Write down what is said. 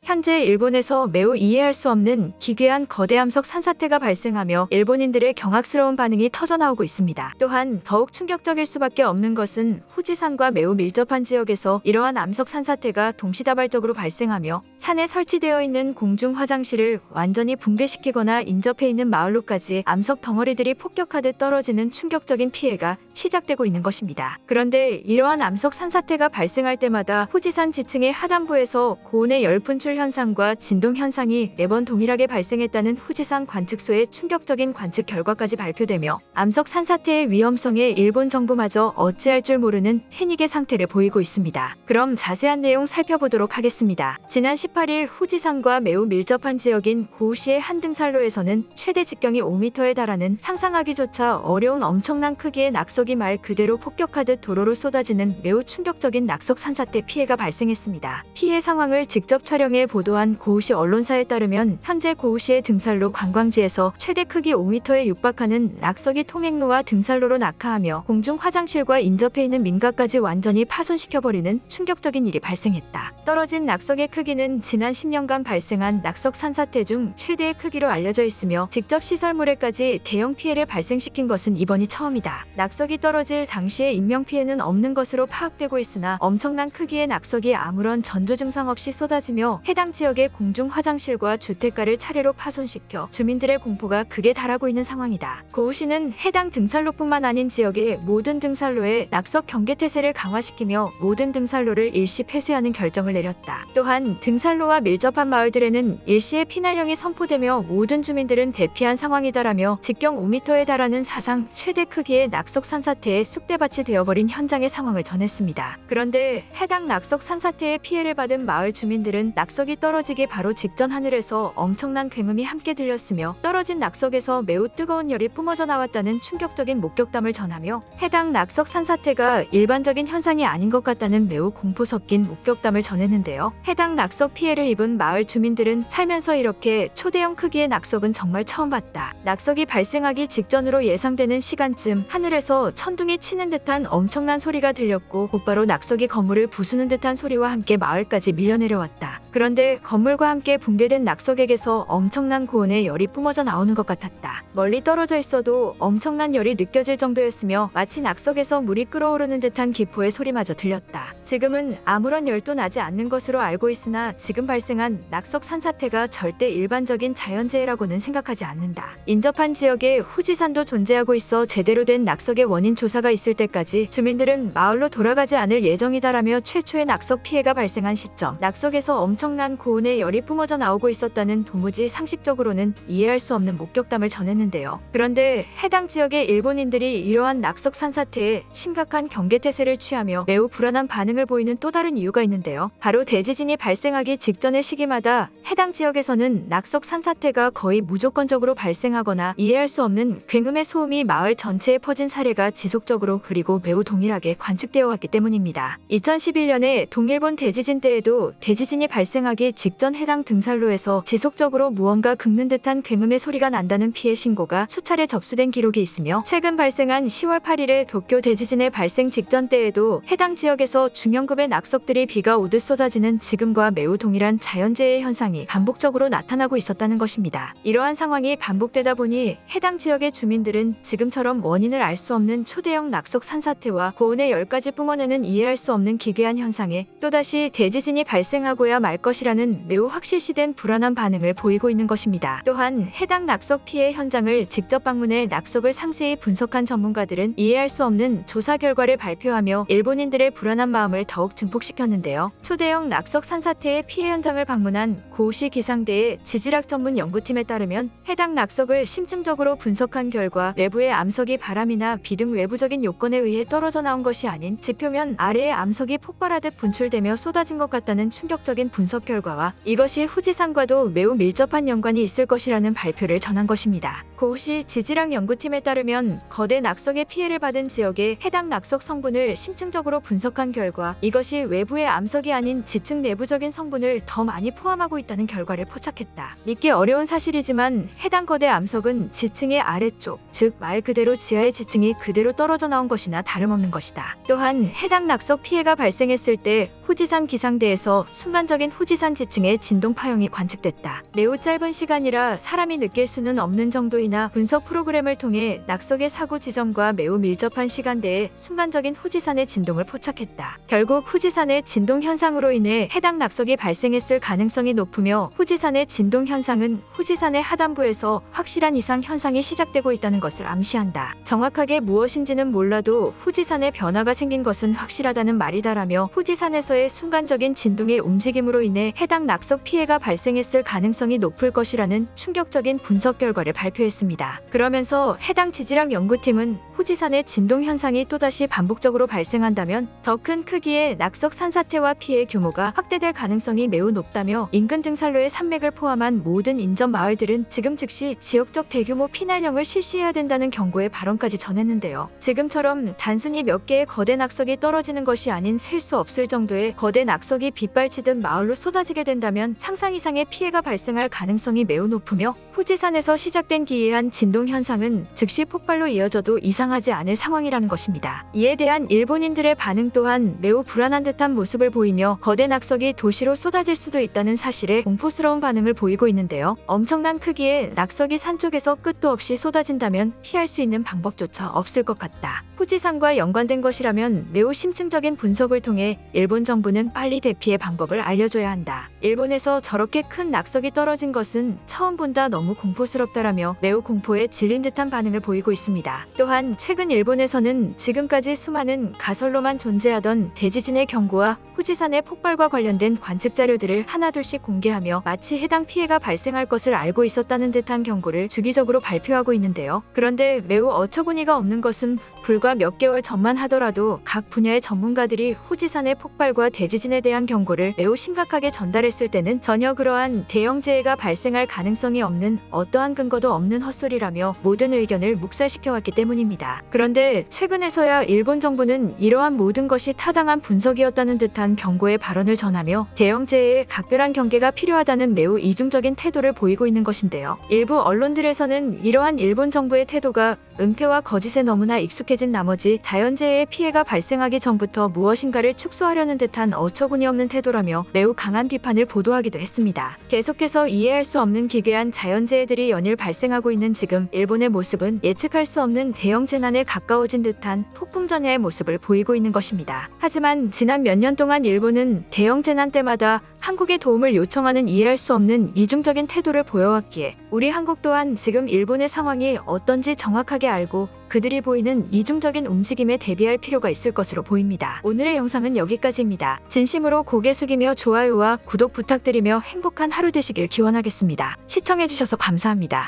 현재 일본에서 매우 이해할 수 없는 기괴한 거대 암석 산사태가 발생하며 일본인들의 경악스러운 반응이 터져나오고 있습니다. 또한 더욱 충격적일 수밖에 없는 것은 후지산과 매우 밀접한 지역에서 이러한 암석 산사태가 동시다발적으로 발생하며 산에 설치되어 있는 공중 화장실을 완전히 붕괴시키거나 인접해 있는 마을로까지 암석 덩어리들이 폭격하듯 떨어지는 충격적인 피해가 시작되고 있는 것입니다. 그런데 이러한 암석 산사태가 발생할 때마다 후지산 지층의 하단부에서 고온의 열분출 현상과 진동 현상이 매번 동일하게 발생했다는 후지산 관측소의 충격적인 관측 결과까지 발표되며 암석 산사태의 위험성에 일본 정부마저 어찌할 줄 모르는 패닉의 상태를 보이고 있습니다. 그럼 자세한 내용 살펴보도록 하겠습니다. 지난 18일 후지산과 매우 밀접한 지역인 고우시의 한 등산로에서는 최대 직경이 5m에 달하는 상상하기조차 어려운 엄청난 크기의 낙석이 말 그대로 폭격하듯 도로로 쏟아지는 매우 충격적인 낙석 산사태 피해가 발생했습니다. 피해 상황을 직접 촬영해 보도한 고우시 언론사에 따르면 현재 고우시의 등산로 관광지에서 최대 크기 5m에 육박하는 낙석이 통행로와 등산로로 낙하하며 공중 화장실과 인접해 있는 민가까지 완전히 파손시켜버리는 충격적인 일이 발생했다. 떨어진 낙석의 크기는 지난 10년간 발생한 낙석 산사태 중 최대의 크기로 알려져 있으며 직접 시설물에까지 대형 피해를 발생시킨 것은 이번이 처음이다. 낙석이 떨어질 당시에 인명피해는 없는 것으로 파악되고 있으나 엄청난 크기의 낙석이 아무런 전조 증상 없이 쏟아지며 해당 지역의 공중 화장실과 주택가를 차례로 파손시켜 주민들의 공포가 극에 달하고 있는 상황이다. 고우시는 해당 등산로뿐만 아닌 지역의 모든 등산로에 낙석 경계태세를 강화시키며 모든 등산로를 일시 폐쇄하는 결정을 내렸다. 또한 등산로와 밀접한 마을들에는 일시에 피난령이 선포되며 모든 주민들은 대피한 상황이다라며 직경 5m에 달하는 사상 최대 크기의 낙석 산사태에 쑥대밭이 되어버린 현장의 상황을 전했습니다. 그런데 해당 낙석 산사태의 피해를 받은 마을 주민들은 낙석이 떨어지기 바로 직전 하늘에서 엄청난 굉음이 함께 들렸으며 떨어진 낙석에서 매우 뜨거운 열이 뿜어져 나왔다는 충격적인 목격담을 전하며 해당 낙석 산사태가 일반적인 현상이 아닌 것 같다는 매우 공포 섞인 목격담을 전했는데요. 해당 낙석 피해를 입은 마을 주민들은 살면서 이렇게 초대형 크기의 낙석은 정말 처음 봤다. 낙석이 발생하기 직전으로 예상되는 시간쯤 하늘에서 천둥이 치는 듯한 엄청난 소리가 들렸고 곧바로 낙석이 건물을 부수는 듯한 소리와 함께 마을까지 밀려내려왔다. 그런데 건물과 함께 붕괴된 낙석에게서 엄청난 고온의 열이 뿜어져 나오는 것 같았다. 멀리 떨어져 있어도 엄청난 열이 느껴질 정도였으며 마치 낙석에서 물이 끓어오르는 듯한 기포의 소리마저 들렸다. 지금은 아무런 열도 나지 않는 것으로 알고 있으나 지금 발생한 낙석 산사태가 절대 일반적인 자연재해라고는 생각하지 않는다. 인접한 지역에 후지산도 존재하고 있어 제대로 된 낙석의 원인 조사가 있을 때까지 주민들은 마을로 돌아가지 않을 예정이다라며 최초의 낙석 피해가 발생한 시점 낙석에서 엄청난 고온의 열이 뿜어져 나오고 있었다는 도무지 상식적으로는 이해할 수 없는 목격담을 전했는데요. 그런데 해당 지역의 일본인들이 이러한 낙석 산사태에 심각한 경계태세를 취하며 매우 불안한 반응을 보이는 또 다른 이유가 있는데요. 바로 대지진이 발생하기 직전의 시기마다 해당 지역에서는 낙석 산사태가 거의 무조건적으로 발생하거나 이해할 수 없는 굉음의 소음이 마을 전체에 퍼진 사례가 지속적으로 그리고 매우 동일하게 관측되어 왔기 때문입니다. 2011년에 동일본 대지진 때에도 대지진이 발생하기 직전 해당 등산로에서 지속적으로 무언가 긁는 듯한 굉음의 소리가 난다는 피해 신고가 수차례 접수된 기록이 있으며 최근 발생한 10월 8일의 도쿄 대지진의 발생 직전 때에도 해당 지역에서 중형급의 낙석들이 비가 오듯 쏟아지는 지금과 매우 동일한 자연재해 현상이 반복적으로 나타나고 있었다는 것입니다. 이러한 상황이 반복되다 보니 해당 지역의 주민들은 지금처럼 원인을 알 수 없는 초대형 낙석 산사태와 고온의 열까지 뿜어내는 이해할 수 없는 기괴한 현상에 또다시 대지진이 발생하고야 말 것이라는 매우 확실시된 불안한 반응을 보이고 있는 것입니다. 또한 해당 낙석 피해 현장을 직접 방문해 낙석을 상세히 분석한 전문가들은 이해할 수 없는 조사 결과를 발표하며 일본인들의 불안한 마음을 더욱 증폭시켰는데요. 초대형 낙석 산사태의 피해 현장을 방문한 고우시 기상대의 지질학 전문 연구팀에 따르면 해당 낙석을 심층적으로 분석한 결과 외부의 암석이 바람이나 비 등 외부적인 요건에 의해 떨어져 나온 것이 아닌 지표면 아래의 암석이 폭발하듯 분출되며 쏟아진 것 같다는 충격적인 분석 결과와 이것이 후지산과도 매우 밀접한 연관이 있을 것이라는 발표를 전한 것입니다. 고우시 지질학 연구팀에 따르면 거대 낙석의 피해를 받은 지역의 해당 낙석 성분을 심층적으로 분석한 결과 이것이 외부의 암석이 아닌 지층 내부적인 성분을 더 많이 포함하고 있다는 결과를 포착했다. 믿기 어려운 사실이지만 해당 거대 암석은 지층의 아래쪽, 즉 말 그대로 지하의 지층이 그대로 떨어져 나온 것이나 다름없는 것이다. 또한 해당 낙석 피해가 발생했을 때 후지산 기상대에서 순간적인 후지산 지층의 진동 파형이 관측됐다. 매우 짧은 시간이라 사람이 느낄 수는 없는 정도이나 분석 프로그램을 통해 낙석의 사고 지점과 매우 밀접한 시간대에 순간적인 후지산의 진동을 포착했다. 결국 후지산의 진동 현상으로 인해 해당 낙석이 발생했을 가능성이 높으며 후지산의 진동 현상은 후지산의 하단부에서 확실한 이상 현상이 시작되고 있다는 것을 암시한다. 정확하게 무엇인지는 몰라도 후지산에 변화가 생긴 것은 확실하다는 말이다라며 후지산에서의 순간적인 진동의 움직임으로 인해 해당 낙석 피해가 발생했을 가능성이 높을 것이라는 충격적인 분석 결과를 발표했습니다. 그러면서 해당 지질학 연구팀은 후지산의 진동 현상이 또다시 반복적으로 발생한다면 더 큰 크기의 낙석 산사태와 피해 규모가 확대될 가능성이 매우 높다며 인근 등산로의 산맥을 포함한 모든 인접 마을들은 지금 즉시 지역적 대규모 피난령을 실시해야 된다는 경고의 발언까지 전했는데요. 지금처럼 단순히 몇 개의 거대 낙석이 떨어지는 것이 아닌 셀 수 없을 정도의 거대 낙석이 빗발치듯 마을로 쏟아지게 된다면 상상 이상의 피해가 발생할 가능성이 매우 높으며 후지산에서 시작된 기이한 진동 현상은 즉시 폭발로 이어져도 이상하지 않을 상황이라는 것입니다. 이에 대한 일본인들의 반응 또한 매우 불안한 듯한 모습을 보이며 거대 낙석이 도시로 쏟아질 수도 있다는 사실에 공포스러운 반응을 보이고 있는데요. 엄청난 크기의 낙석이 산 쪽에서 끝도 없이 쏟아진다면 피할 수 있는 방법조차 없을 것 같다. 후지산과 연관된 것이라면 매우 심층적인 분석을 통해 일본 정부는 빨리 대피의 방법을 알려줘야 한다. 일본에서 저렇게 큰 낙석이 떨어진 것은 처음 본다, 너무 공포스럽다라며 매우 공포에 질린 듯한 반응을 보이고 있습니다. 또한 최근 일본에서는 지금까지 수많은 가설로만 존재하던 대지진의 경고와 후지산의 폭발과 관련된 관측 자료들을 하나둘씩 공개하며 마치 해당 피해가 발생할 것을 알고 있었다는 듯한 경고를 주기적으로 발표하고 있는데요. 그런데 매우 어처구니가 없는 것은 불과 몇 개월 전만 하더라도 각 분야의 전문가들이 후지산의 폭발과 대지진에 대한 경고를 매우 심각하게 전달했을 때는 전혀 그러한 대형재해가 발생할 가능성이 없는 어떠한 근거도 없는 헛소리라며 모든 의견을 묵살시켜왔기 때문입니다. 그런데 최근에서야 일본 정부는 이러한 모든 것이 타당한 분석이었다는 듯한 경고의 발언을 전하며 대형재해에 각별한 경계가 필요하다는 매우 이중적인 태도를 보이고 있는 것인데요. 일부 언론들에서는 이러한 일본 정부의 태도가 은폐와 거짓에 너무나 익숙해진 나머지 자연재해의 피해가 발생하기 전부터 무엇인가를 축소하려는 듯한 어처구니 없는 태도라며 매우 강한 비판을 보도하기도 했습니다. 계속해서 이해할 수 없는 기괴한 자연재해들이 연일 발생하고 있는 지금 일본의 모습은 예측할 수 없는 대형 재난에 가까워진 듯한 폭풍전야의 모습을 보이고 있는 것입니다. 하지만 지난 몇 년 동안 일본은 대형 재난 때마다 한국의 도움을 요청하는 이해할 수 없는 이중적인 태도를 보여왔기에 우리 한국 또한 지금 일본의 상황이 어떤지 정확하게 알고 그들이 보이는 이중적인 움직임에 대비할 필요가 있을 것으로 보입니다. 오늘의 영상은 여기까지입니다. 진심으로 고개 숙이며 좋아요와 구독 부탁드리며 행복한 하루 되시길 기원하겠습니다. 시청해주셔서 감사합니다.